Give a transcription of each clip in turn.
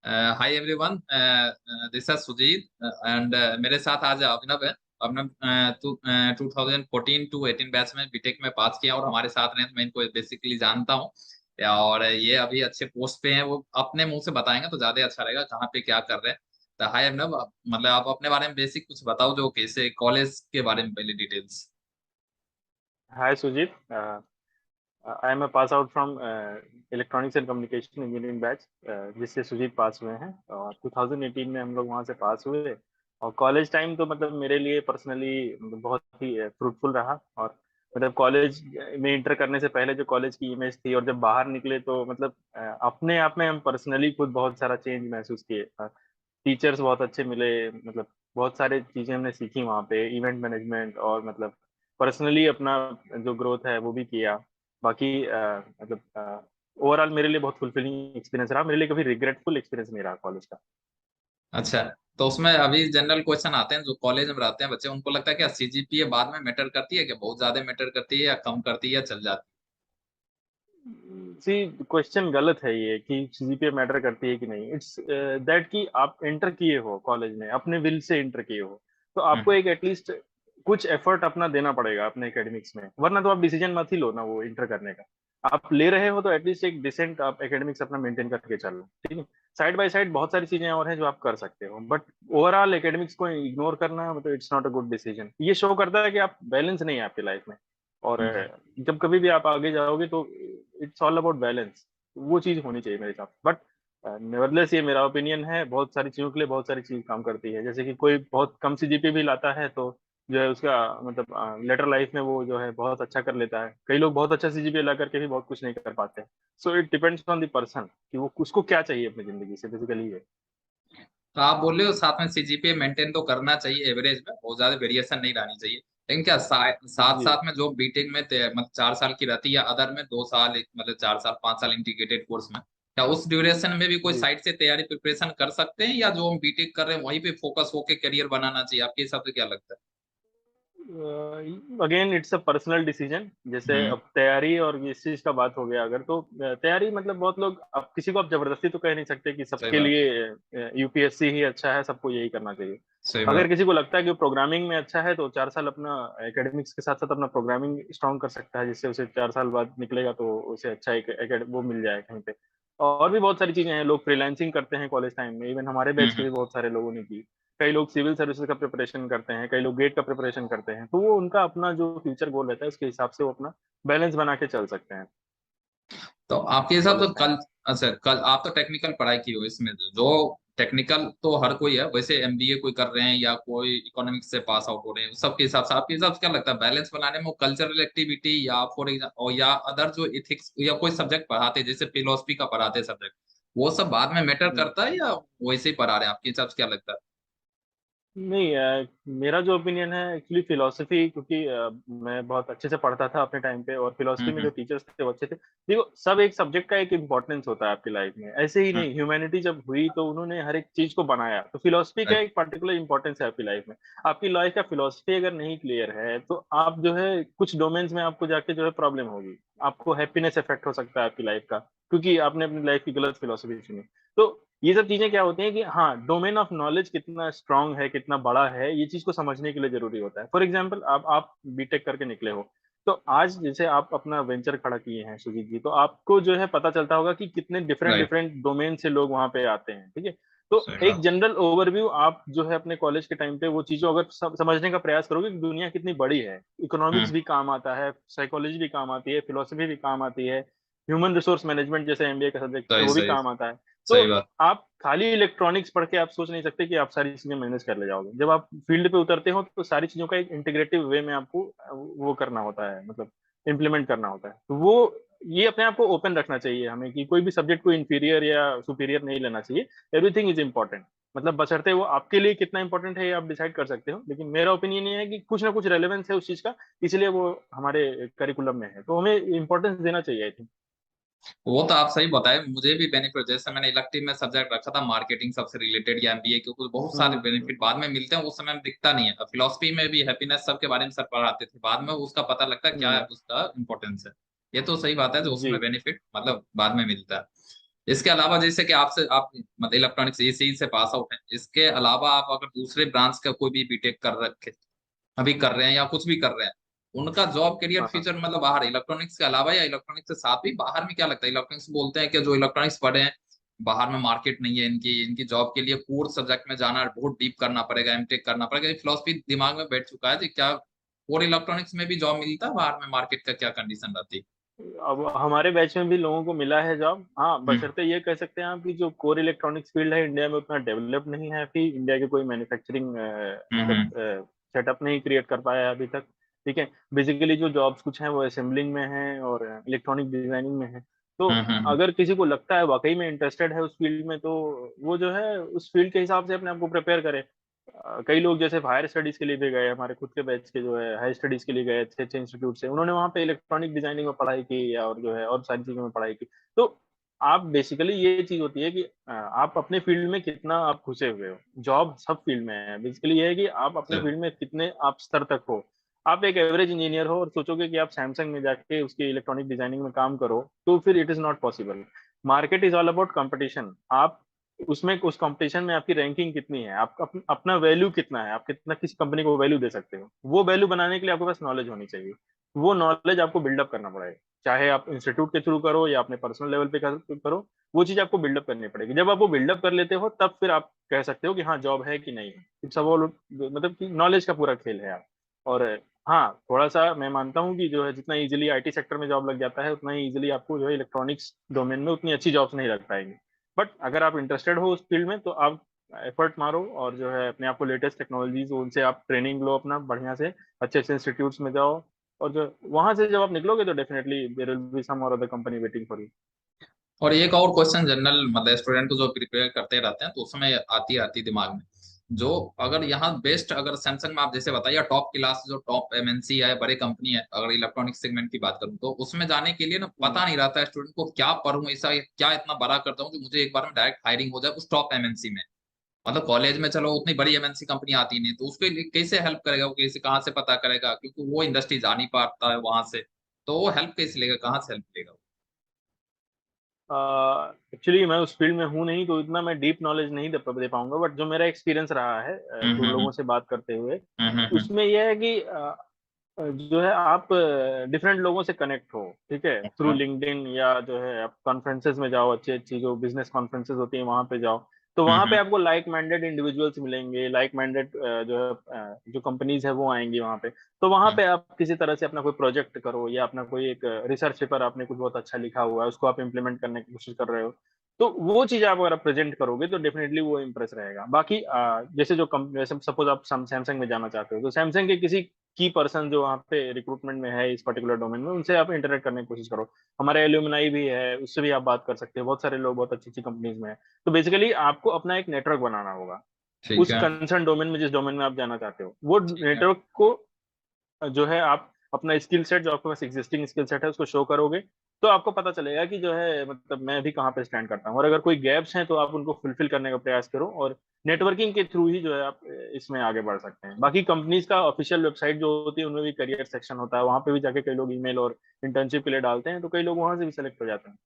Hi everyone, this is Sujit and मेरे साथ आज अभिनव है। अभिनव 2014 टू 18 बैच में बीटेक में पास किया और हमारे साथ रहे, तो मैं इनको बेसिकली जानता हूँ। और ये अभी अच्छे पोस्ट पे हैं, वो अपने मुंह से बताएंगे तो ज्यादा अच्छा रहेगा कहाँ पे क्या कर रहे हैं। तो हाय अभिनव, मतलब आप अपने बारे में बेसिक कुछ बताओ, जो कैसे कॉलेज के बारे में पहले details. Hi Sujit, I am a pass out from electronics and communication engineering batch, जिससे सुजीत पास हुए हैं। और 2018 में हम लोग वहाँ से पास हुए। और कॉलेज टाइम तो मतलब मेरे लिए पर्सनली बहुत ही फ्रूटफुल रहा। और मतलब कॉलेज में इंटर करने से पहले जो कॉलेज की इमेज थी और जब बाहर निकले तो मतलब अपने आप में हम पर्सनली खुद बहुत सारा चेंज महसूस किए। टीचर्स बहुत अच्छे मिले, मतलब बहुत सारे चीजें हमने सीखी वहाँ पे, इवेंट मैनेजमेंट, और मतलब पर्सनली अपना जो ग्रोथ है वो भी किया। बाकी मतलब ओवरऑल मेरे लिए बहुत फुलफिलिंग एक्सपीरियंस रहा। मेरे लिए कभी रिग्रेटफुल एक्सपीरियंस नहीं रहा कॉलेज का। अच्छा, तो उसमें अभी जनरल क्वेश्चन आते हैं, जो कॉलेज में रहते हैं बच्चे, उनको लगता है क्या सीजीपीए बाद में मैटर करती है, क्या बहुत ज्यादा मैटर करती है, या कम करती है, या चल जाती सी, क्वेश्चन गलत है ये कि सीजीपीए मैटर करती है कि नहीं। इट्स दैट कि आप एंटर किए हो कॉलेज में, अपने विल से एंटर किए हो, तो है? आपको एक एटलीस्ट कुछ एफर्ट अपना देना पड़ेगा अपने एकेडमिक्स में, वरना तो आप डिसीजन मत ही लो ना वो इंटर करने का। आप ले रहे हो तो एटलीस्ट एक डिसेंट आप एकेडमिक्स अपना मेंटेन करके चलो, ठीक है। साइड बाय साइड बहुत सारी चीजें और हैं जो आप कर सकते हो, बट ओवरऑल एकेडमिक्स को इग्नोर करना मतलब it's not a good decision. ये शो करता है कि आप बैलेंस नहीं है आपकी लाइफ में। और हम्म। जब कभी भी आप आगे जाओगे तो इट्स ऑल अबाउट बैलेंस। वो चीज होनी चाहिए मेरे हिसाब से। बट नेवरलेस ये मेरा ओपिनियन है, बहुत सारी चीजों के लिए बहुत सारी चीज काम करती है। जैसे कि कोई बहुत कम सीजीपीए भी लाता है तो जो है उसका मतलब लेटर लाइफ में वो जो है बहुत अच्छा कर लेता है। कई लोग बहुत अच्छा सीजीपीए ला करके भी बहुत कुछ नहीं कर पाते। So it depends on the person कि वो उसको क्या चाहिए अपनी जिंदगी से, बेसिकली ये। तो आप बोल रहे हो साथ में सीजीपीए मेंटेन तो करना चाहिए, एवरेज में बहुत ज्यादा वेरिएशन नहीं लानी चाहिए, लेकिन क्या साथ जी साथ में जो बीटेक में मतलब 4 साल की रहती है, या अदर में 2 साल मतलब 4 साल 5 साल इंटीग्रेटेड कोर्स में, क्या उस ड्यूरेशन में भी कोई जी। साइड से तैयारी प्रिपरेशन कर सकते हैं, या जो हम बीटेक कर रहे हैं वहीं पे फोकस होके करियर बनाना चाहिए? आपके हिसाब से क्या लगता again it's a personal decision. जैसे है? अब तैयारी और इस चीज का बात हो गया अगर, तो तैयारी मतलब बहुत लोग, अब किसी को आप जबरदस्ती तो कह नहीं सकते कि सही सबके बात। लिए यूपीएससी ही अच्छा है, सबको यही करना चाहिए। सही अगर बात। किसी को लगता है कि वो प्रोग्रामिंग में अच्छा है तो 4 साल अपना एकेडमिक्स के साथ साथ अपना प्रोग्रामिंग स्ट्रॉन्ग कर सकता है, जिससे उसे 4 साल बाद निकलेगा तो उसे अच्छा एक वो मिल जाए कहीं पे। और भी बहुत सारी चीजें हैं, लोग फ्रीलांसिंग करते हैं कॉलेज टाइम में। इवन हमारे बैच के हम्म। भी बहुत सारे लोगों ने की। कई लोग सिविल सर्विसेज का प्रिपरेशन करते हैं, कई लोग गेट का प्रिपरेशन करते हैं। तो वो उनका अपना जो फ्यूचर गोल रहता है उसके हिसाब से वो अपना बैलेंस बना के चल सकते हैं तो आपके हिसाब से कॉलेज टाइम कल, में। अच्छा कल आप तो टेक्निकल पढ़ाई की हो, इसमें जो टेक्निकल तो हर कोई है, वैसे एमबीए कोई कर रहे हैं या कोई इकोनॉमिक्स से पास आउट हो रहे हैं, सबके हिसाब से आपके हिसाब से क्या लगता है बैलेंस बनाने में, कल्चरल एक्टिविटी या फॉर एग्जाम्पल या अदर जो इथिक्स या कोई सब्जेक्ट पढ़ाते हैं, जैसे फिलोसफी का पढ़ाते सब्जेक्ट, वो सब बाद में मैटर हम्म। करता है, या वैसे ही पढ़ा रहे हैं? आपके हिसाब से क्या लगता है? नहीं, मेरा जो ओपिनियन है एक्चुअली फिलोसफी, क्योंकि मैं बहुत अच्छे से पढ़ता था अपने टाइम पे, और फिलोसफी में जो हम्म। टीचर्स थे वो अच्छे थे। देखो, सब एक सब्जेक्ट का एक इम्पोर्टेंस होता है आपकी लाइफ में, ऐसे ही हम्म। नहीं। ह्यूमैनिटी जब हुई तो उन्होंने हर एक चीज को बनाया, तो फिलोसफी का एक पर्टिकुलर इंपॉर्टेंस है आपकी लाइफ में। आपकी लाइफ का फिलोसफी अगर नहीं क्लियर है तो आप जो है कुछ डोमेन्स में आपको जाके जो है प्रॉब्लम होगी। आपको हैप्पीनेस इफेक्ट हो सकता है आपकी लाइफ का, क्योंकि आपने अपनी लाइफ की गलत फिलोसफी चुनी। तो ये सब चीजें क्या होती हैं कि हाँ, डोमेन ऑफ नॉलेज कितना स्ट्रांग है, कितना बड़ा है, ये चीज को समझने के लिए जरूरी होता है। फॉर एग्जाम्पल, आप बीटेक करके निकले हो, तो आज जैसे आप अपना वेंचर खड़ा किए हैं सुजीत जी, तो आपको जो है पता चलता होगा कि कितने डिफरेंट राइट। डिफरेंट डोमेन से लोग वहां पे आते हैं, ठीक है। तो सही एक बात। जनरल ओवरव्यू आप जो है अपने कॉलेज के टाइम पे वो चीजों अगर समझने का प्रयास करोगे कि दुनिया कितनी बड़ी है। इकोनॉमिक्स हम्म। भी काम आता है, साइकोलॉजी भी काम आती है, फिलोसफी भी काम आती है, ह्यूमन रिसोर्स मैनेजमेंट जैसे एमबीए का सब्जेक्ट है सही वो भी सही। काम आता है। तो सही बात। आप खाली इलेक्ट्रॉनिक्स पढ़ के आप सोच नहीं सकते कि आप सारी चीजें मैनेज कर ले जाओगे। जब आप फील्ड पे उतरते हो तो सारी चीजों का एक इंटीग्रेटिव वे में आपको वो करना होता है, मतलब इम्प्लीमेंट करना होता है। तो वो ये अपने आप को ओपन रखना चाहिए हमें कि कोई भी सब्जेक्ट को इंफीरियर या सुपीरियर नहीं लेना चाहिए। एवरीथिंग इज इंपॉर्टेंट, मतलब बशर्ते वो आपके लिए कितना इंपॉर्टेंट है ये आप डिसाइड कर सकते हो। लेकिन मेरा ओपिनियन ये है कि कुछ ना कुछ रेलेवेंस है उस चीज का, इसलिए वो हमारे करिकुलम में है, तो हमें इंपॉर्टेंस देना चाहिए आई थिंक। वो तो आप सही बताए, मुझे भी बेनिफिट, जैसे मैंने इलेक्टिव में सब्जेक्ट रखा था मार्केटिंग सबसे रिलेटेड या एमबीए के, कुछ बहुत सारे हम्म। बेनिफिट बाद में मिलते हैं, उस समय में दिखता नहीं है। फिलोसफी में भी हैप्पीनेस सबके बारे में सर पढ़ाते थे, बाद में उसका पता लगता है क्या है हम्म। उसका इम्पोर्टेंस है। ये तो सही बात है, जो जी। उसमें बेनिफिट मतलब बाद में मिलता है। इसके अलावा जैसे कि आपसे आप मतलब इलेक्ट्रॉनिक्स ईसीई से पास आउट हैं, इसके अलावा आप अगर दूसरे ब्रांच का कोई भी बीटेक कर रखे अभी कर रहे हैं या कुछ भी कर रहे हैं, उनका जॉब करियर हाँ हाँ। फ्यूचर मतलब बाहर इलेक्ट्रॉनिक्स के अलावा या इलेक्ट्रॉनिक्स के साथ भी बाहर में क्या लगता है? इलेक्ट्रॉनिक्स बोलते हैं कि जो इलेक्ट्रॉनिक्स पढ़े हैं बाहर में मार्केट नहीं है इनकी, इनकी जॉब के लिए कोर सब्जेक्ट में जाना बहुत डीप करना पड़ेगा, एमटेक करना पड़ेगा। ये फिलोसफी दिमाग में बैठ चुका है कि क्या कोर इलेक्ट्रॉनिक्स में भी जॉब मिलता है बाहर में, मार्केट का क्या कंडीशन रहती है? अब हमारे बैच में भी लोगों को मिला है जॉब। हाँ, हम्म बशर्ते ये कह सकते हैं आप कि जो कोर इलेक्ट्रॉनिक्स फील्ड है इंडिया में उतना डेवलप नहीं है, अभी इंडिया के कोई मैन्युफैक्चरिंग हम्म सेटअप नहीं क्रिएट कर पाया है अभी तक। ठीक है। बेसिकली जो जॉब्स कुछ हैं वो असेंबलिंग में है और इलेक्ट्रॉनिक डिजाइनिंग में है। तो हम्म। अगर किसी को लगता है वाकई में इंटरेस्टेड है उस फील्ड में, तो वो जो है उस फील्ड के हिसाब से अपने आप को प्रिपेयर करे। कई लोग जैसे हायर स्टडीज के लिए भी गए, हमारे खुद के बैच के जो है हायर स्टडीज के लिए गए अच्छे अच्छे इंस्टीट्यूट से, उन्होंने वहाँ पे इलेक्ट्रॉनिक डिजाइनिंग में पढ़ाई की या और जो है और सारी चीजों में पढ़ाई की। तो आप बेसिकली ये चीज होती है कि आप अपने फील्ड में कितना आप घुसे हुए हो। जॉब सब फील्ड में है, बेसिकली ये है कि आप अपने सर, फील्ड में कितने आप स्तर तक हो। आप एक एवरेज इंजीनियर हो और सोचोगे कि आप सैमसंग में जाके उसकी इलेक्ट्रॉनिक डिजाइनिंग में काम करो, तो फिर it is not possible. Market is all about competition. आप उसमें उस कंपटीशन में आपकी रैंकिंग कितनी है, आप अपना वैल्यू कितना है, आप कितना किसी कंपनी को वैल्यू दे सकते हो, वो वैल्यू बनाने के लिए आपके पास नॉलेज होनी चाहिए। वो नॉलेज आपको बिल्डअप करना पड़ेगा, चाहे आप इंस्टीट्यूट के थ्रू करो या अपने पर्सनल लेवल पे करो। वो चीज आपको बिल्डअप करनी पड़ेगी। जब आप वो बिल्डअप कर लेते हो तब फिर आप कह सकते हो कि हाँ जॉब है कि नहीं है। इट्स ऑल मतलब कि नॉलेज का पूरा खेल है आप। और हाँ, थोड़ा सा मैं मानता हूँ कि जो है जितना इजीली आईटी सेक्टर में जॉब लग जाता है, उतना ही इजीली आपको जो है इलेक्ट्रॉनिक्स डोमेन में उतनी अच्छी जॉब्स नहीं लग पाएंगी। बट अगर आप इंटरेस्टेड हो उस फील्ड में तो आप एफर्ट मारो और जो है अपने आप को लेटेस्ट टेक्नोलॉजीज उनसे आप ट्रेनिंग लो अपना बढ़िया से, अच्छे अच्छे इंस्टीट्यूट्स में जाओ। और जो वहां से जब आप निकलोगे तो definitely there will be some और other company waiting for you. और एक और क्वेश्चन जनरल मतलब स्टूडेंट को जो प्रिपेयर करते रहते हैं तो उसमें आती दिमाग में, जो अगर यहाँ बेस्ट अगर सैमसंग में आप जैसे बताइए टॉप क्लास जो टॉप एमएनसी है बड़े कंपनी है, अगर इलेक्ट्रॉनिक सेगमेंट की बात करूँ तो उसमें जाने के लिए ना पता नहीं रहता है स्टूडेंट को क्या पढूं, ऐसा क्या इतना बड़ा करता हूँ जो मुझे एक बार में डायरेक्ट हायरिंग हो जाए उस टॉप एमएनसी में। मतलब कॉलेज में चलो उतनी बड़ी एमएनसी कंपनी आती नहीं, तो उसके लिए कैसे हेल्प करेगा वो, कैसे कहाँ से पता करेगा, क्योंकि वो इंडस्ट्री जा नहीं पाता है वहां से, तो वो हेल्प कैसे लेगा, कहाँ से हेल्प लेगा? एक्चुअली मैं उस फील्ड में हूँ नहीं, तो इतना मैं डीप नॉलेज नहीं दे पाऊंगा। बट जो मेरा एक्सपीरियंस रहा है हम्म जो हम्म लोगों से बात करते हुए, हम्म उसमें यह है कि जो है आप डिफरेंट लोगों से कनेक्ट हो, ठीक है, थ्रू हम्म लिंक्डइन या जो है आप कॉन्फ्रेंसेज में जाओ, अच्छी अच्छी जो बिजनेस कॉन्फ्रेंसेज होती है वहां पे जाओ। तो वहां पे हम्म आपको लाइक माइंडेड इंडिविजुअल्स मिलेंगे, लाइक माइंडेड जो है जो कंपनीज है वो आएंगी वहां पे। तो वहां हम्म पे आप किसी तरह से अपना कोई प्रोजेक्ट करो या अपना कोई एक रिसर्च पेपर आपने कुछ बहुत अच्छा लिखा हुआ है उसको आप इम्प्लीमेंट करने की कोशिश कर रहे हो। तो वो चीज आप अगर प्रेजेंट करोगे तो डेफिनेटली वो इम्प्रेस रहेगा। बाकी जैसे जो जैसे सपोज आप सैमसंग में जाना चाहते हो, तो सैमसंग के किसी की पर्सन जो वहाँ पे रिक्रूटमेंट में है इस पर्टिकुलर डोमेन में, उनसे आप इंटरेक्ट करने की कोशिश करो। हमारे एल्यूमनाई भी है, उससे भी आप बात कर सकते हो। बहुत सारे लोग बहुत अच्छी अच्छी कंपनीज में है। तो बेसिकली आपको अपना एक नेटवर्क बनाना होगा ठीक उस है कंसर्न डोमेन में, जिस डोमेन में आप जाना चाहते हो। वो ठीक है। नेटवर्क को जो है आप अपना स्किल सेट, जो आपके पास एग्जिस्टिंग स्किल सेट है, उसको शो करोगे। तो आपको पता चलेगा कि जो है मतलब मैं भी कहाँ पे स्टैंड करता हूँ, और अगर कोई गैप्स हैं तो आप उनको फुलफिल करने का प्रयास करो। और नेटवर्किंग के थ्रू ही जो है आप इसमें आगे बढ़ सकते हैं। बाकी कंपनीज का ऑफिशियल वेबसाइट जो होती है उनमें भी करियर सेक्शन होता है, वहां पे भी जाके कई लोग ईमेल और इंटर्नशिप के लिए डालते हैं, तो कई लोग वहां से भी सेलेक्ट हो जाते हैं।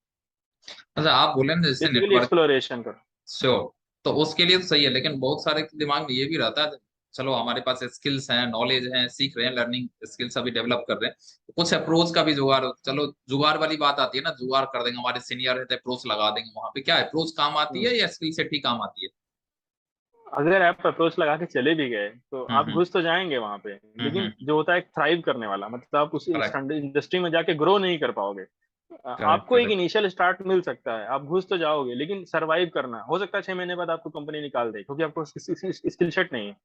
अच्छा आप बोले ना जैसे बेसिकली नेटवर्क, एक्सप्लोरेशन करो। श्योर, तो उसके लिए तो सही है, लेकिन बहुत सारे के दिमाग में ये भी रहता है चलो हमारे पास स्किल्स हैं, नॉलेज है, सीख रहे हैं, लर्निंग स्किल्स अभी डेवलप कर रहे हैं, तो कुछ अप्रोच का भी जुगाड़ चलो जुगाड़ वाली बात आती है ना, जुगाड़ कर देंगे, हमारे सीनियर रहते हैं अप्रोच लगा देंगे, वहां पे क्या अप्रोच काम आती हम्म। है या स्किल सेट ही काम आती है? अगर आप अप्रोच लगा के चले भी गए तो आप हम्म घुस तो जाएंगे वहां पे, लेकिन हम्म। जो होता है थ्राइव करने वाला, मतलब आप उस करेक्ट इंडस्ट्री में जाके ग्रो नहीं कर पाओगे। करेक्ट आपको एक करेक्ट। इनिशियल स्टार्ट मिल सकता है, आप घुस तो जाओगे, लेकिन सरवाइव करना हो सकता है 6 महीने बाद आपको कंपनी निकाल दे, क्योंकि आपको स्किल सेट नहीं है।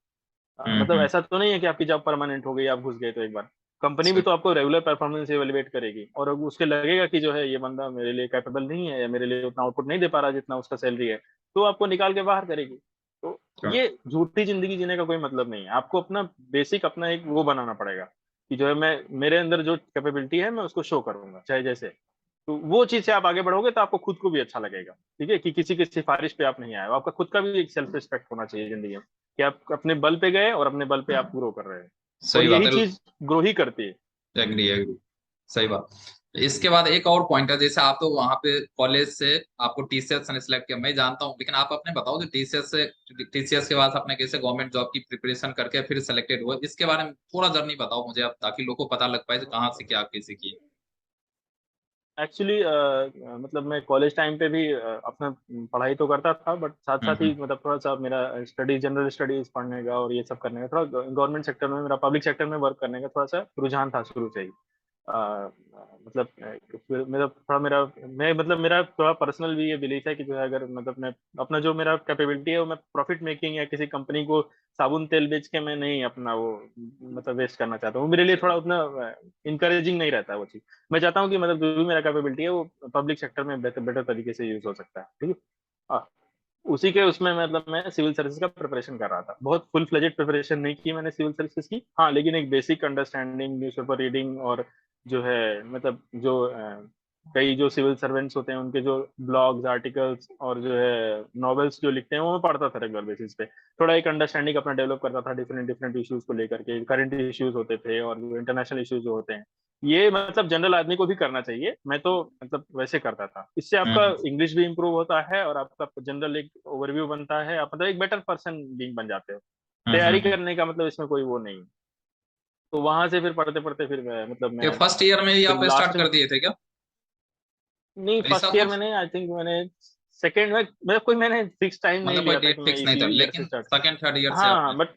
मतलब हम्म। ऐसा तो नहीं है कि आपकी जॉब परमानेंट हो गई, आप घुस गए तो एक बार कंपनी भी सही। तो आपको रेगुलर परफॉर्मेंस एवेलुएट करेगी, और अब उसके लगेगा कि जो है ये बंदा मेरे लिए कैपेबल नहीं है या मेरे लिए उतना आउटपुट नहीं दे पा रहा जितना उसका सैलरी है, तो आपको निकाल के बाहर करेगी। तो Correct. ये झूठी जिंदगी जीने का कोई मतलब नहीं है। आपको अपना बेसिक अपना एक वो बनाना पड़ेगा कि जो है मैं मेरे अंदर जो कैपेबिलिटी है मैं उसको शो करूंगा चाहे जैसे। तो वो चीज से आप आगे बढ़ोगे तो आपको खुद को भी अच्छा लगेगा, ठीक है, कि किसी की सिफारिश पे आप नहीं आए हो। आपका खुद का भी एक सेल्फ रिस्पेक्ट होना चाहिए जिंदगी में, कि आप अपने बल पे गए और अपने बल पे आप ग्रो कर रहे हैं। और सही बात यही है। चीज ग्रो ही करती है। Agree agree. सही बात। इसके बाद एक और पॉइंट है, जैसे आप तो वहां पे कॉलेज से आपको टीसीएस ने सिलेक्ट किया, मैं जानता हूँ, लेकिन आप अपने बताओ जो टीसीएस से, टीसीएस के बाद आपने कैसे गवर्नमेंट जॉब की प्रिपरेशन करके फिर सिलेक्टेड हुए, इसके बारे में थोड़ा जर्नी बताओ मुझे आप, ताकि लोगों को पता लग पाए कि कहाँ से क्या कैसे किए। एक्चुअली मतलब मैं कॉलेज टाइम पे भी अपना पढ़ाई तो करता था, बट साथ साथ ही हम्म। मतलब थोड़ा सा मेरा स्टडी, जनरल स्टडीज पढ़ने का और ये सब करने का, थोड़ा गवर्नमेंट सेक्टर में, मेरा पब्लिक सेक्टर में वर्क करने का थोड़ा सा रुझान था शुरू से ही। मतलब मेरा थोड़ा मेरा मैं मतलब मेरा थोड़ा पर्सनल भी ये बिलीफ है कि जो है, अगर मतलब मैं अपना जो मेरा कैपेबिलिटी है वो मैं प्रॉफिट मेकिंग या किसी कंपनी को साबुन तेल बेच के मैं नहीं अपना वो मतलब वेस्ट करना चाहता हूँ। मेरे लिए थोड़ा उतना इंकरेजिंग नहीं रहता है वो चीज। मैं चाहता हूँ कि मतलब जो भी मेरा कैपेबिलिटी है वो पब्लिक सेक्टर में बेटर बेटर तरीके से यूज हो सकता है, ठीक है। हाँ, उसी के उसमें मतलब मैं सिविल सर्विस का प्रिपरेशन कर रहा था। बहुत फुल फ्लेजेड प्रिपरेशन नहीं की मैंने सिविल सर्विसेज की, हाँ, लेकिन एक बेसिक अंडरस्टैंडिंग, न्यूज़पेपर रीडिंग, और जो है मतलब जो कई जो सिविल सर्वेंट्स होते हैं उनके जो ब्लॉग्स, आर्टिकल्स और जो है नॉवेल्स जो लिखते हैं वो मैं पढ़ता था रेगुलर बेसिस पे। थोड़ा एक अंडरस्टैंडिंग अपना डेवलप करता था डिफरेंट डिफरेंट इश्यूज को लेकर के, करंट इश्यूज होते थे और जो इंटरनेशनल इश्यूज जो होते हैं। ये मतलब जनरल आदमी को भी करना चाहिए, मैं तो मतलब वैसे करता था। इससे आपका हम्म। इंग्लिश भी इम्प्रूव होता है और आपका जनरल एक ओवरव्यू बनता है, आप मतलब एक बेटर पर्सन बीइंग बन जाते हो। तैयारी हम्म। करने का मतलब इसमें कोई वो नहीं। तो वहां से फिर पढ़ते पढ़ते फिर मतलब ये मैं फर्स्ट ईयर में ही फिर आप स्टार्ट लास्ट कर में, दिए थे क्या नहीं ऐसा फर्स्ट ईयर में कुछ? नहीं, आई थिंक मैंने सेकेंड में, मतलब कोई मैंने फिक्स टाइम नहीं मतलब कोई लिया था डेट कि मैं फिक्स नहीं इसी था, ईयर से लेकिन स्टार्ट सेकंड थर्ड ईयर करूँ। से हाँ आपने? बट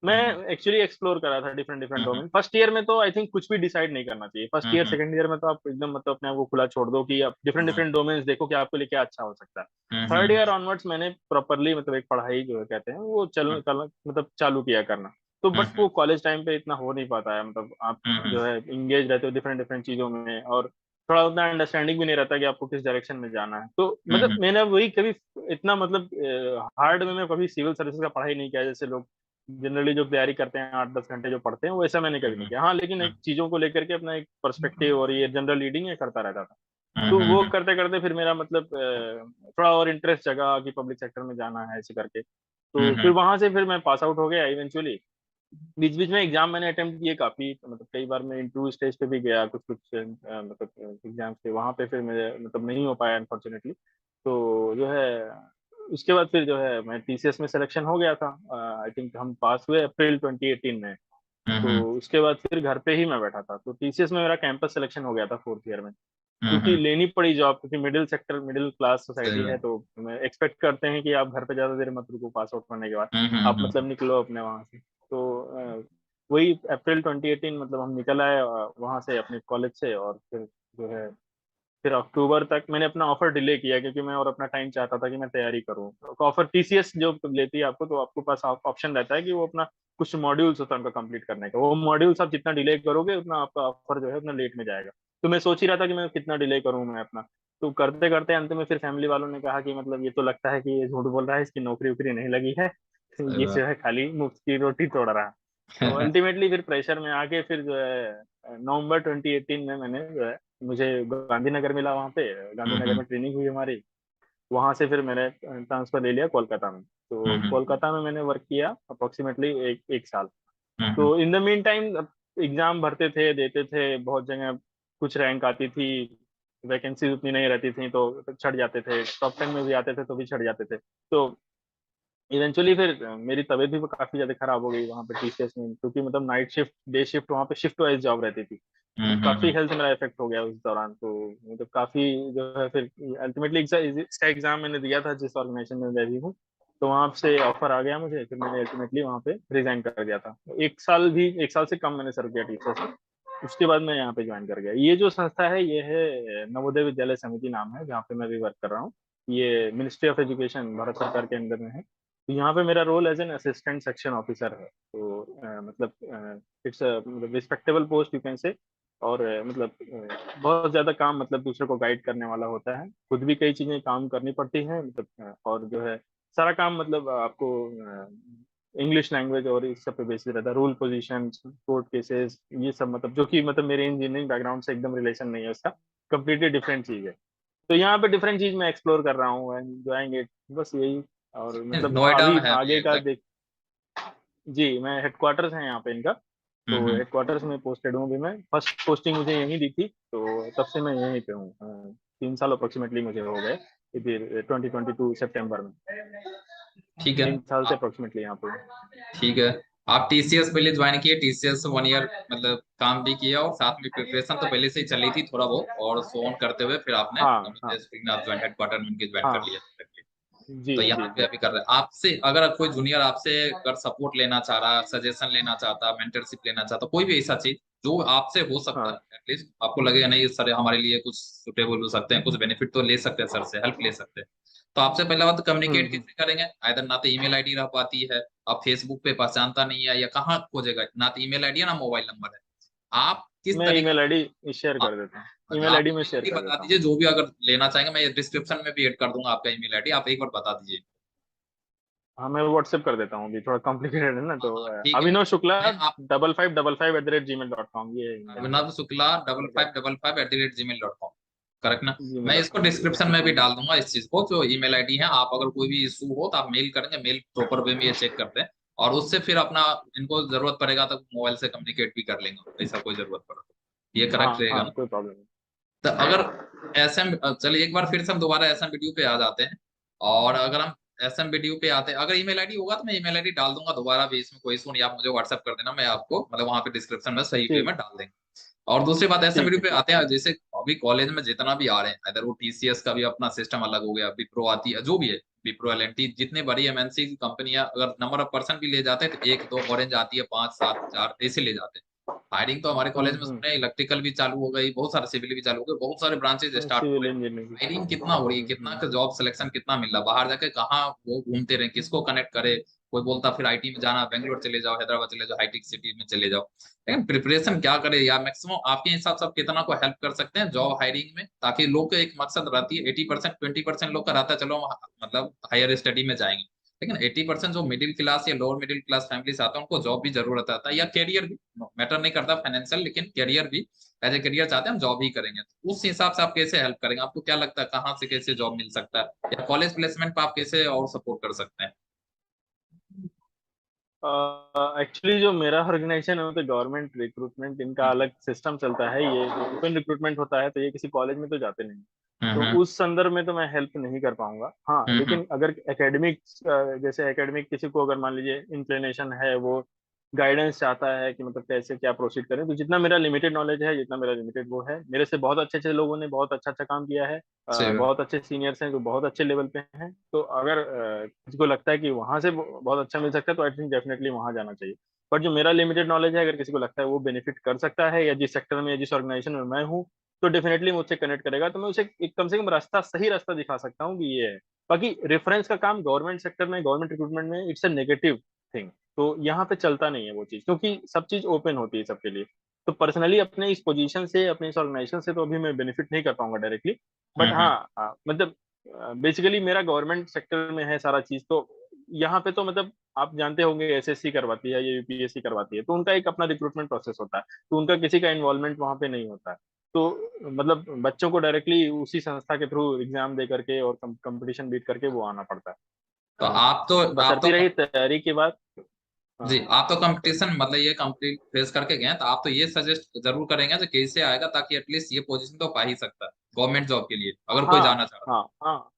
मैं हम्म। एक्चुअली एक्सप्लोर करा था डिफरेंट डिफरेंट हम्म। डोमेन। फर्स्ट ईयर में तो आई थिंक कुछ भी डिसाइड नहीं करना चाहिए। फर्स्ट ईयर हम्म। सेकंड ईयर में तो आप एकदम मतलब अपने आप को खुला छोड़ दो कि आप डिफरेंट हम्म। डिफरेंट डोमेन्स देखो कि आपके लिए क्या अच्छा हो सकता है। थर्ड हम्म। ईयर ऑनवर्ड्स मैंने प्रॉपरली मतलब एक पढ़ाई जो है कहते हैं वो मतलब चालू किया करना। तो बट हम्म। वो कॉलेज टाइम पे इतना हो नहीं पाता है, मतलब आप हम्म। जो है इंगेज रहते हो डिफरेंट डिफरेंट चीजों में, और थोड़ा उतना अंडरस्टैंडिंग भी नहीं रहता कि आपको किस डायरेक्शन में जाना है। तो मतलब हम्म। मैंने वही कभी इतना मतलब हार्ड में मैं कभी सिविल सर्विसेज का पढ़ाई नहीं किया जैसे लोग जनरली जो तैयारी करते हैं 8-10 घंटे जो पढ़ते हैं, वो ऐसा मैंने कभी नहीं हम्म। किया। हाँ, लेकिन एक चीजों को लेकर के अपना एक पर्सपेक्टिव और ये जनरल रीडिंग ये करता रहता था। तो वो हम्म। करते करते फिर मेरा मतलब थोड़ा और इंटरेस्ट जगा कि पब्लिक सेक्टर में जाना है ऐसे करके। तो फिर हम्म। वहां से फिर मैं पास आउट हो गया इवेंचुअली। बीच बीच में एग्जाम मैंने अटेम्प्ट किए काफी, मतलब कई बार मैं इंटरव्यू स्टेज पे भी गया कुछ कुछ मतलब एग्जाम पे, वहां पे फिर मेरे मतलब नहीं हो पाया अनफॉर्चुनेटली। तो जो है उसके बाद फिर जो है मैं टीसीएस में सिलेक्शन हो गया था। आई थिंक हम पास हुए अप्रैल 2018 में। तो हम्म। उसके बाद फिर घर पे ही मैं बैठा था। तो टीसीएस में मेरा कैंपस सिलेक्शन हो गया था फोर्थ ईयर में, क्योंकि हम्म। लेनी पड़ी जॉब, क्योंकि middle sector middle class society सही है। है। तो मैं एक्सपेक्ट करते हैं कि आप घर पे ज्यादा देर मत रुको पास आउट करने के बाद, आप मतलब निकलो अपने वहां से। तो वही अप्रैल 2018 मतलब हम निकल आए वहां से अपने कॉलेज से। और फिर जो है फिर अक्टूबर तक मैंने अपना ऑफर डिले किया, क्योंकि मैं और अपना टाइम चाहता था कि मैं तैयारी करूं। तो ऑफर टीसीएस जो लेती है आपको, तो आपको पास ऑप्शन रहता है कि वो अपना कुछ मॉड्यूल्स होता है उनका कंप्लीट करने का। वो मॉड्यूल्स आप जितना डिले करोगे उतना आपका ऑफर जो है उतना लेट में जाएगा। तो मैं सोच ही रहा था कि मैं कितना डिले करूं मैं अपना। तो करते करते अंत में फिर फैमिली वालों ने कहा कि मतलब ये तो लगता है कि ये झूठ बोल रहा है, इसकी नौकरी वोकरी नहीं लगी है, सही ये जो बात। है खाली मुफ्त की रोटी तोड़ रहा है। तो अल्टीमेटली फिर प्रेशर में आके फिर जो है नवंबर 2018 में मैंने जो है, मुझे गांधीनगर मिला वहाँ पे। गांधीनगर हम्म। में ट्रेनिंग हुई हमारी। वहां से फिर मैंने ट्रांसफर ले लिया कोलकाता में। तो हम्म। कोलकाता में मैंने वर्क किया अप्रोक्सीमेटली एक साल। हम्म। तो in the mean time exam भरते थे, देते थे बहुत जगह, कुछ रैंक आती थी, वैकेंसी उतनी नहीं रहती थी तो छट जाते थे, टॉप 10 में भी आते थे तो भी छट जाते थे। तो इवेंचुअली फिर मेरी तबीयत भी काफी ज्यादा खराब हो गई वहाँ पे टीसीएस में, क्योंकि मतलब नाइट शिफ्ट डे शिफ्ट वहाँ पे शिफ्ट वाइज जॉब रहती थी। तो काफी हम्म। हेल्थ मेरा इफेक्ट हो गया उस दौरान। तो मतलब काफी जो है फिर अल्टीमेटली इसका एग्जाम मैंने दिया था जिस ऑर्गेनाइजेशन में मैं भी हूँ। तो वहां से ऑफर आ गया मुझे, फिर मैंने अल्टीमेटली वहां पे रिजाइन कर दिया था। एक साल से कम मैंने सर्व किया टीचर से। उसके बाद मैं यहाँ पे ज्वाइन कर गया। ये जो संस्था है ये है नवोदय विद्यालय समिति नाम है, जहाँ पे मैं भी वर्क कर रहा हूँ। ये मिनिस्ट्री ऑफ एजुकेशन भारत सरकार के अंदर में है। तो यहाँ पे मेरा role as an assistant section officer है। तो मतलब इट्स मतलब respectable post you can say. और मतलब बहुत ज्यादा काम मतलब दूसरे को गाइड करने वाला होता है, खुद भी कई चीजें काम करनी पड़ती हैं मतलब और जो है सारा काम मतलब आपको इंग्लिश लैंग्वेज और इस सब पे बेसिस रहता है। रूल पोजीशन, कोर्ट केसेस, ये सब मतलब जो कि मतलब मेरे इंजीनियरिंग बैकग्राउंड से एकदम रिलेशन नहीं है उसका, कम्प्लीटली डिफरेंट चीज है। तो यहाँ पे डिफरेंट चीज मैं एक्सप्लोर कर रहा हूँ, एंजॉयिंग इट, बस यही। और मतलब नोएडा अभी में है अभी आगे का एग्जैक्ट? देख। जी, मैं हेडक्वार्टर्स है यहाँ पे इनका। तो हम्म। हेडक्वार्टर्स में पोस्टेड हूँ अभी मैं। फर्स्ट पोस्टिंग मुझे यहीं दी थी, तो तब से मैं यहीं पे हूँ। 3 साल अप्रोक्सीमेटली मुझे हो गए, फिर 2022 सितंबर में। ठीक है 3 साल से आप, अप्रोक्सीमेटली यहाँ पे हूँ। ठीक है। आप टीसीएस पहले ज्वाइन किए, टीसीएस 1 ईयर मतलब काम भी किया, और साथ में प्रिपरेशन तो पहले से ही चली थी थोड़ा बहुत, और सो ऑन करते हुए फिर आपने हाँ हाँ आप ज्वाइन हेडक्वार्टर में उनके ज्वाइन कर हाँ। लिया। जी तो जी यहाँ पे जी। अभी कर रहे हैं आपसे, अगर कोई जूनियर आपसे अगर सपोर्ट लेना चाह रहा, सजेशन लेना चाहता, मेंटरशिप लेना चाहता, कोई भी ऐसा चीज जो आपसे हो सकता हाँ। है, एटलीस्ट आपको लगेगा नहीं सर हमारे लिए कुछ सुटेबल हो सकते हैं, कुछ बेनिफिट तो ले सकते हैं सर से, हेल्प ले सकते हैं, तो आपसे पहला बात कम्युनिकेट हम्म। कैसे करेंगे? आइदर ना तो ईमेल आईडी रह पाती है, आप फेसबुक पे पहचानता नहीं है, या कहाँ खोजेगा, ना तो ईमेल आईडी है ना मोबाइल नंबर है, आप किस मैं तरीके ईमेल से? आईडी शेयर हाँ, कर देता हूँ, अच्छा ईमेल आप आईडी में ईमेल शेयर आईडी कर बता देता हूँ। दीजिए, जो भी अगर लेना चाहेंगे, मैं डिस्क्रिप्शन में भी ऐड कर दूंगा आपका ईमेल आईडी, आप एक बार बता दीजिए। हाँ मैं व्हाट्सएप कर देता हूँ, अभी थोड़ा कॉम्प्लिकेटेड है ना, हाँ तो हाँ ठीक है। अभिनव शुक्ला मैं आप 5555@gmail.com, ये email है। अविनाभ शुक्ला डबल ठीक है। Five double five at the rate gmail dot com, correct ना? जी मैं मेल डॉट इसको कॉम जी, डिस्क्रिप्शन में भी जी। डाल दूंगा इस चीज को, जो ईमेल आईडी है, आप अगर कोई भी इशू हो तो आप मेल करेंगे, मेल प्रॉपर वे में ये चेक करते हैं, और उससे फिर अपना इनको जरूरत पड़ेगा तो मोबाइल से कम्युनिकेट भी कर लेंगे, ऐसा कोई जरूरत पड़ा तो। ये हाँ करेक्ट रहेगा हाँ, ना? कोई प्रॉब्लम नहीं। तो अगर एस एम, चलिए एक बार फिर से हम दोबारा एस एम वीडियो पे आ जाते हैं, और अगर हम एस एम वीडियो पे आते हैं, अगर ईमेल आईडी होगा तो मैं ईमेल आईडी डाल दूंगा दोबारा भी, इसमें कोई इशू नहीं, आप मुझे व्हाट्सएप कर देना, मैं आपको मतलब वहां पे डिस्क्रिप्शन में सही वे ठीक में डाल देंगे। और दूसरी बात ऐसे ठीक वीडियो है पे ठीक आते है। हैं, जैसे अभी कॉलेज में जितना भी आ रहे हैं, अगर वो टीसीएस का भी अपना सिस्टम अलग हो गया, विप्रो आती है, जो भी है, विप्रो एल जितने बड़ी एमएनसी की कंपनियां अगर नंबर ऑफ पर्सन भी ले जाते हैं, तो एक दो ऑरेंज आती है, पांच सात चार ऐसे ले जाते हैं। हायरिंग तो हमारे कॉलेज में सुने इलेक्ट्रिकल भी चालू हो गई, बहुत सारे सिविल भी चालू हो गए, बहुत सारे ब्रांचेज स्टार्ट हो सिविल रहे हैं। इंजीनियरिंग। हायरिंग कितना हो रही है, कितना का जॉब सिलेक्शन कितना मिल रहा, बाहर जाके कहाँ वो घूमते रहे, किसको कनेक्ट करे, कोई बोलता फिर आईटी में जाना, बेंगलोर चले जाओ, हैदराबाद चले जाओ, हाईटेक सिटी में चले जाओ, लेकिन प्रिपरेशन क्या करे यार, मैक्सिमम आपके हिसाब से आप कितना को हेल्प कर सकते हैं जॉब हायरिंग में, ताकि लोग को एक मकसद रहती है, 80% 20% लोग का रहता है चलो हम मतलब हायर स्टडी में जाएंगे, लेकिन 80% जो मिडिल क्लास या लोअर मिडिल क्लास फैमिली से आता है, उनको जॉब भी जरूरत आता है, या करियर भी, मैटर नहीं करता फाइनेंशियल, लेकिन करियर भी, एज ए करियर चाहते हैं हम जॉब ही करेंगे, तो उस हिसाब से आप कैसे हेल्प करेंगे, आपको क्या लगता है कहाँ से कैसे जॉब मिल सकता है, या कॉलेज प्लेसमेंट पर आप कैसे और सपोर्ट कर सकते हैं? एक्चुअली जो मेरा ऑर्गेनाइजेशन है, तो गवर्नमेंट रिक्रूटमेंट इनका हम्म अलग सिस्टम चलता है। ये ओपन रिक्रूटमेंट होता है, तो ये किसी कॉलेज में तो जाते नहीं। तो हम्म उस संदर्भ में तो मैं हेल्प नहीं कर पाऊंगा। हाँ हम्म लेकिन अगर एकेडमिक, जैसे एकेडमिक किसी को अगर मान लीजिए इंक्लिनेशन है, वो गाइडेंस चाहता है कि मतलब कैसे क्या प्रोसीड करें, तो जितना मेरा लिमिटेड नॉलेज है, जितना मेरा लिमिटेड वो है, मेरे से बहुत अच्छे अच्छे लोगों ने बहुत अच्छा अच्छा काम किया है। सही बात। बहुत अच्छे सीनियर्स हैं जो बहुत अच्छे लेवल पे हैं। तो अगर किसी को लगता है कि वहां से बहुत अच्छा मिल सकता है, तो आई थिंक डेफिनेटली वहां जाना चाहिए। बट जो मेरा लिमिटेड नॉलेज है, अगर किसी को लगता है वो बेनिफिट कर सकता है, या जिस सेक्टर में, जिस ऑर्गेनाइजेशन में मैं हूँ, तो डेफिनेटली मुझसे कनेक्ट करेगा, तो मैं उसे एक कम से कम रास्ता, सही रास्ता दिखा सकता हूँ कि ये है। बाकी रेफरेंस का काम गवर्नमेंट सेक्टर में, गवर्नमेंट रिक्रूटमेंट में इट्स अ नेगेटिव थिंग। तो यहाँ पे चलता नहीं है वो चीज, क्योंकि सब चीज ओपन होती है सबके लिए। तो पर्सनली अपने इस पोजीशन से, अपने इस ऑर्गेनाइजेशन से तो अभी मैं बेनिफिट नहीं कर पाऊंगा डायरेक्टली। बट हम्म। हाँ, मतलब बेसिकली मेरा गवर्नमेंट सेक्टर में है सारा चीज, तो यहाँ पे तो मतलब आप जानते होंगे, एसएससी करवाती है या यूपीएससी करवाती है, तो उनका एक अपना रिक्रूटमेंट प्रोसेस होता है। तो उनका किसी का इन्वॉल्वमेंट वहाँ पे नहीं होता है। तो मतलब बच्चों को डायरेक्टली उसी संस्था के थ्रू एग्जाम दे करके और कंपटीशन बीट करके वो आना पड़ता है। तो तो आप तो बशर्ते रही तैयारी के बाद। जी, हाँ आप तो कंपटीशन मतलब ये कंप्लीट फेस करके गए हैं, तो आप तो ये सजेस्ट जरूर करेंगे जो कैसे आएगा, ताकि एटलीस्ट ये पोजीशन तो पा ही सकता है गवर्नमेंट जॉब के लिए, अगर कोई हाँ जाना चाह रहा हाँ हाँ।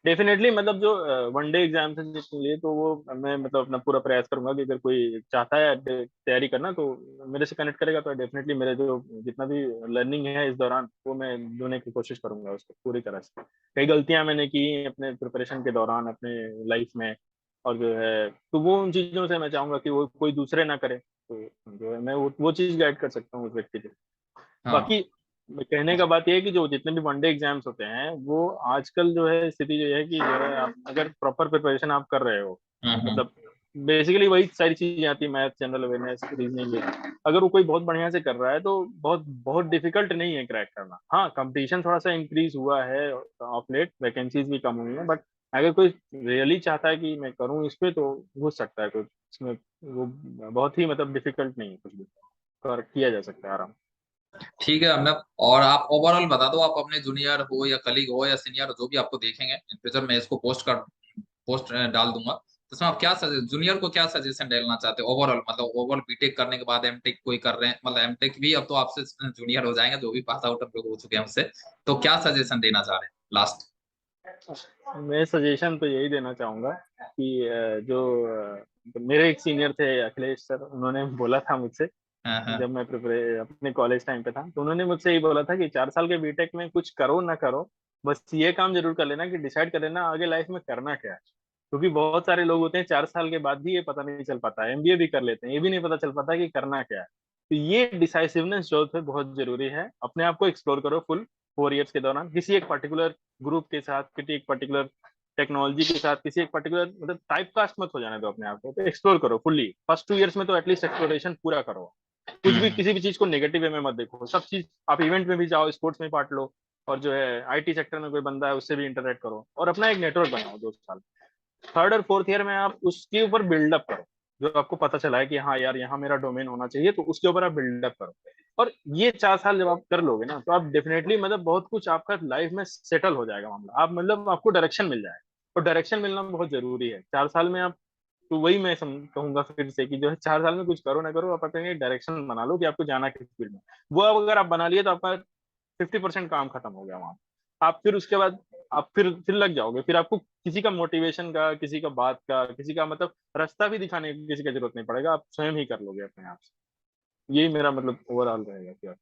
डेफिनेटली, मतलब जो वनडे एग्जाम्स हैं जिसके लिए, तो वो मैं मतलब अपना पूरा प्रयास करूंगा कि अगर कोई चाहता है तैयारी करना, तो मेरे से कनेक्ट करेगा, तो डेफिनेटली मेरे जो जितना भी लर्निंग है इस दौरान, वो मैं देने की कोशिश करूंगा उसको पूरी तरह से। कई गलतियां मैंने की अपने प्रिपरेशन के दौरान अपने लाइफ में, और जो है तो वो उन चीजों से मैं चाहूंगा कि वो कोई दूसरे ना करे, तो जो है मैं वो चीज गाइड कर सकता हूँ उस व्यक्ति को। है। हाँ बाकी कहने का बात यह है कि जो जितने भी वनडे एग्जाम्स होते हैं, वो आजकल जो है स्थिति जो है कि जो है, आप अगर प्रॉपर प्रिपरेशन आप कर रहे हो, हम्म। मतलब बेसिकली वही सारी चीजें आती है, मैथ, जनरल अवेयरनेस, रीजनिंग। अगर वो कोई बहुत बढ़िया से कर रहा है, तो बहुत बहुत डिफिकल्ट नहीं है क्रैक करना। हाँ, कंपटीशन थोड़ा सा इंक्रीज हुआ है ऑफ लेट, वैकेंसीज भी कम हुई है, बट अगर कोई रियली चाहता है कि मैं करूँ इस पे, तो घुस सकता है कोई इसमें। वो बहुत ही मतलब डिफिकल्ट नहीं है, कुछ भी कर किया जा सकता है आराम। ठीक है हमने, और आप ओवरऑल बता दो, आप अपने जूनियर हो या कलीग हो या सीनियर हो, जो भी आपको देखेंगे इन फ्यूचर, मैं इसको पोस्ट डाल दूंगा, तो इसमें आप क्या जूनियर को क्या सजेशन देना चाहते हो ओवरऑल, मतलब ओवरऑल बीटेक करने के बाद एमटेक कोई कर रहे हैं, मतलब एमटेक भी अब तो आपसे जूनियर हो जाएंगे जो भी पास आउट लोग हो चुके हैं उससे, तो क्या सजेशन देना चाह रहे हैं लास्ट? मैं सजेशन तो यही देना चाहूंगा कि मेरे एक सीनियर थे अखिलेश सर, उन्होंने बोला था मुझसे हाँ हाँ। जब मैं प्रिपरे अपने कॉलेज टाइम पे था, तो उन्होंने मुझसे ये बोला था कि 4 साल के बीटेक में कुछ करो ना करो, बस ये काम जरूर कर लेना कि डिसाइड कर लेना आगे लाइफ में करना क्या है। क्योंकि बहुत सारे लोग होते हैं 4 साल के बाद भी ये पता नहीं चल पाता है, एमबीए भी कर लेते हैं, ये भी नहीं पता चल पाता कि करना क्या है। तो ये डिसाइसिवनेस जो है बहुत जरूरी है। अपने आप को एक्सप्लोर करो फुल 4 इयर्स के दौरान, किसी एक पर्टिकुलर ग्रुप के साथ, किसी एक पर्टिकुलर टेक्नोलॉजी के साथ, किसी एक पर्टिकुलर मतलब टाइप कास्ट मत हो जाने दो अपने आप को, तो एक्सप्लोर करो फुल्ली। फर्स्ट 2 इयर्स में तो एटलीस्ट एक्सप्लोरेशन पूरा करो। कुछ भी हम्म। किसी भी चीज को नेगेटिव वे में मत देखो, सब चीज आप इवेंट में भी जाओ, स्पोर्ट्स में पार्ट लो, और जो है आईटी सेक्टर में कोई बंदा है उससे भी इंटरेक्ट करो, और अपना एक नेटवर्क बनाओ 2 साल। थर्ड और फोर्थ ईयर में आप उसके ऊपर बिल्डअप करो, जो आपको पता चला है कि हाँ यार यहाँ मेरा डोमेन होना चाहिए, तो उसके ऊपर आप बिल्डअप करो। और ये 4 साल जब आप कर लोगे ना, तो आप डेफिनेटली मतलब बहुत कुछ आपका लाइफ में सेटल हो जाएगा मामला, आप मतलब आपको डायरेक्शन मिल जाएगा। और डायरेक्शन मिलना बहुत जरूरी है 4 साल में आप। तो वही मैं कहूंगा फिर से कि जो है 4 साल में कुछ करो ना करो, आप अपने डायरेक्शन बना लो कि आपको जाना किस फील्ड में। वो अब अगर आप बना लिए तो आपका 50% काम खत्म हो गया वहां। आप फिर उसके बाद आप फिर लग जाओगे, फिर आपको किसी का मोटिवेशन का, किसी का बात का, किसी का मतलब रास्ता भी दिखाने की किसी का जरूरत नहीं पड़ेगा, आप स्वयं ही कर लोगे अपने आप से। यही मेरा मतलब ओवरऑल रहेगा क्या।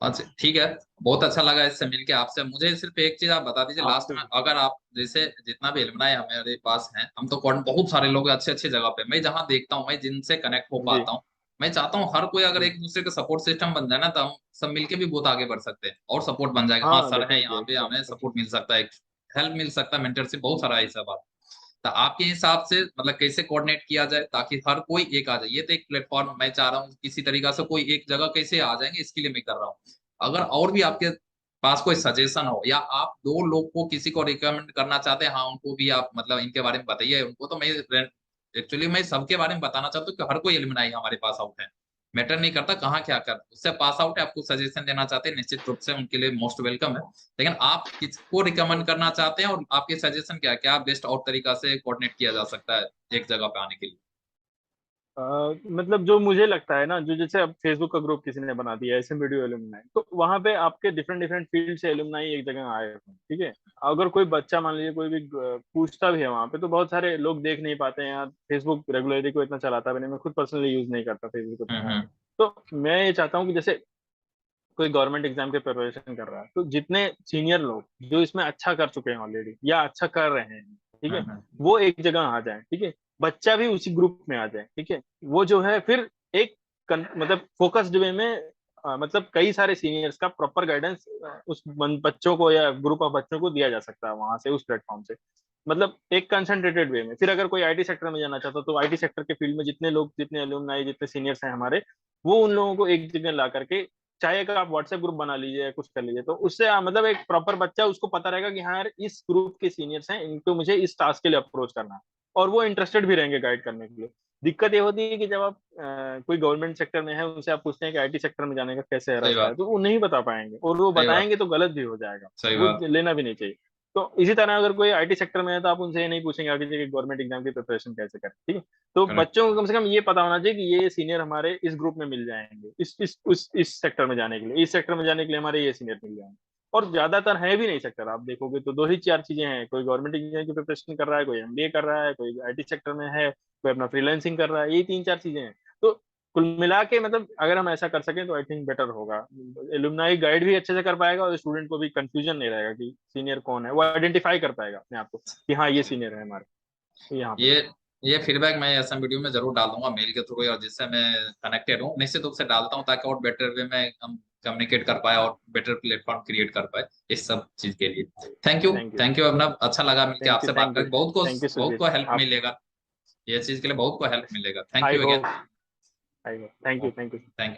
अच्छा ठीक है, बहुत अच्छा लगा इससे मिलके आपसे। मुझे सिर्फ एक चीज आप बता दीजिए लास्ट आपको में, अगर आप जैसे जितना भी एलुमनाई हमारे पास हैं, हम तो बहुत सारे लोग अच्छे अच्छे जगह पे, मैं जहाँ देखता हूँ, मैं जिनसे कनेक्ट हो जी पाता हूँ, मैं चाहता हूँ हर कोई अगर जी। एक दूसरे का सपोर्ट सिस्टम बन जाए ना, तो हम सब मिलके भी बहुत आगे बढ़ सकते हैं और सपोर्ट बन जाएगा। हाँ हाँ सर है डेफिनेटली यहाँ पे, हमें एग्जैक्टली। सपोर्ट मिल सकता है, हेल्प मिल सकता है, मेंटरशिप, बहुत सारा ऐसा बात। तो आपके हिसाब से मतलब कैसे कोऑर्डिनेट किया जाए ताकि हर कोई एक आ जाए? ये तो एक प्लेटफॉर्म मैं चाह रहा हूँ किसी तरीका से कोई एक जगह कैसे आ जाएंगे, इसके लिए मैं कर रहा हूँ। अगर और भी आपके पास कोई सजेशन हो, या आप दो लोग को किसी को रिकमेंड करना चाहते हैं, हाँ उनको भी आप मतलब इनके बारे में बताइए उनको, तो मैं एक्चुअली मैं सबके बारे में बताना चाहता हूँ कि हर कोई एलिमनाई हमारे पास आउट है, मैटर नहीं करता कहाँ क्या कर, उससे पास आउट है, आपको सजेशन देना चाहते हैं निश्चित रूप से उनके लिए मोस्ट वेलकम है। लेकिन आप किसको रिकमेंड करना चाहते हैं और आपके सजेशन क्या क्या बेस्ट और तरीका से कोऑर्डिनेट किया जा सकता है एक जगह पे आने के लिए? मतलब जो मुझे लगता है ना, जो जैसे अब फेसबुक का ग्रुप किसी ने बना दिया है वीडियो एलुमनाई, तो वहां पे आपके डिफरेंट डिफरेंट फील्ड से एलुमनाई एक जगह आए हैं, ठीक है। अगर कोई बच्चा मान लीजिए कोई भी पूछता भी है वहां पे, तो बहुत सारे लोग देख नहीं पाते हैं यार, फेसबुक रेगुलरली को इतना चलाता भी नहीं, मैं खुद पर्सनली यूज नहीं करता फेसबुक उतना। हम्म। तो मैं ये चाहता हूँ कि जैसे कोई गवर्नमेंट एग्जाम के प्रिपरेशन कर रहा है, तो जितने सीनियर लोग जो इसमें अच्छा कर चुके हैं ऑलरेडी या अच्छा कर रहे हैं, ठीक है, हम्म। वो एक जगह आ जाए, ठीक है। बच्चा भी उसी ग्रुप में आ जाए, ठीक है। वो जो है फिर एक मतलब फोकस्ड वे में मतलब कई सारे सीनियर्स का प्रॉपर गाइडेंस उस बच्चों को या ग्रुप ऑफ बच्चों को दिया जा सकता है वहां से, उस प्लेटफॉर्म से। मतलब एक कंसंट्रेटेड वे में। फिर अगर कोई आईटी सेक्टर में जाना चाहता है, तो आईटी सेक्टर के फील्ड में जितने लोग, जितने एलुमनाई, जितने सीनियर्स हैं हमारे, वो उन लोगों को एक जगह ला करके, चाहे एक आप व्हाट्सएप ग्रुप बना लीजिए या कुछ कर लीजिए, तो उससे मतलब एक प्रॉपर बच्चा, उसको पता रहेगा कि हाँ यार इस ग्रुप के सीनियर्स हैं, इनको मुझे इस टास्क के लिए अप्रोच करना है। और वो इंटरेस्टेड भी रहेंगे गाइड करने के लिए। दिक्कत ये होती है कि जब आप कोई गवर्नमेंट सेक्टर में है, उनसे आप पूछते हैं कि आईटी सेक्टर में जाने का कैसे है सही रास्ता है, बात। तो वो नहीं बता पाएंगे, और वो सही बात। बताएंगे तो गलत भी हो जाएगा। सही वो बात। लेना भी नहीं चाहिए। तो इसी तरह अगर कोई आईटी सेक्टर में है, तो आप उनसे ये नहीं पूछेंगे आगे जाके गवर्नमेंट एग्जाम की प्रिपरेशन कैसे करें, ठीक है। तो करेक्ट। बच्चों को कम से कम ये पता होना चाहिए कि ये सीनियर हमारे इस ग्रुप में मिल जाएंगे, इस सेक्टर में जाने के लिए, इस सेक्टर में जाने के लिए हमारे ये सीनियर मिल जाएंगे। और ज्यादातर है भी नहीं सेक्टर, आप देखोगे तो दो ही चार चीजें हैं, कोई गवर्नमेंट एग्जाम की प्रिपरेशन कर रहा है, कोई एमबीए कर रहा है, कोई आईटी सेक्टर में है, कोई अपना फ्रीलांसिंग कर रहा है, यही 3 4 चीजें हैं। तो कुल मिला के मतलब अगर हम ऐसा कर सकें तो आई थिंक बेटर होगा। एलुमनाई गाइड भी अच्छे से कर पाएगा, और स्टूडेंट को भी कंफ्यूजन नहीं रहेगा कि सीनियर कौन है, वो आइडेंटिफाई कर पाएगा अपने आप को कि हाँ ये सीनियर है हमारे, तो यहाँ पे। ये ये फीडबैक मैं ऐसा वीडियो में जरूर डाल दूंगा मेल के थ्रू, और जिससे मैं कनेक्टेड हूँ निश्चित रूप से डालता हूँ, ताकि और बेटर वे में हम कम्युनिकेट कर पाए और बेटर प्लेटफॉर्म क्रिएट कर पाए इस सब चीज के लिए। Thank you. Thank you. Thank you Abhinav, अच्छा लगा मिलकर थैंक यू। आपसे बात थैंक यू। करके, थैंक यू बहुत को सुजीत। हेल्प आप मिलेगा, ये चीज के लिए बहुत को हेल्प मिलेगा। Thank I you hope. Again. I hope. Thank you. Thank you. Thank you.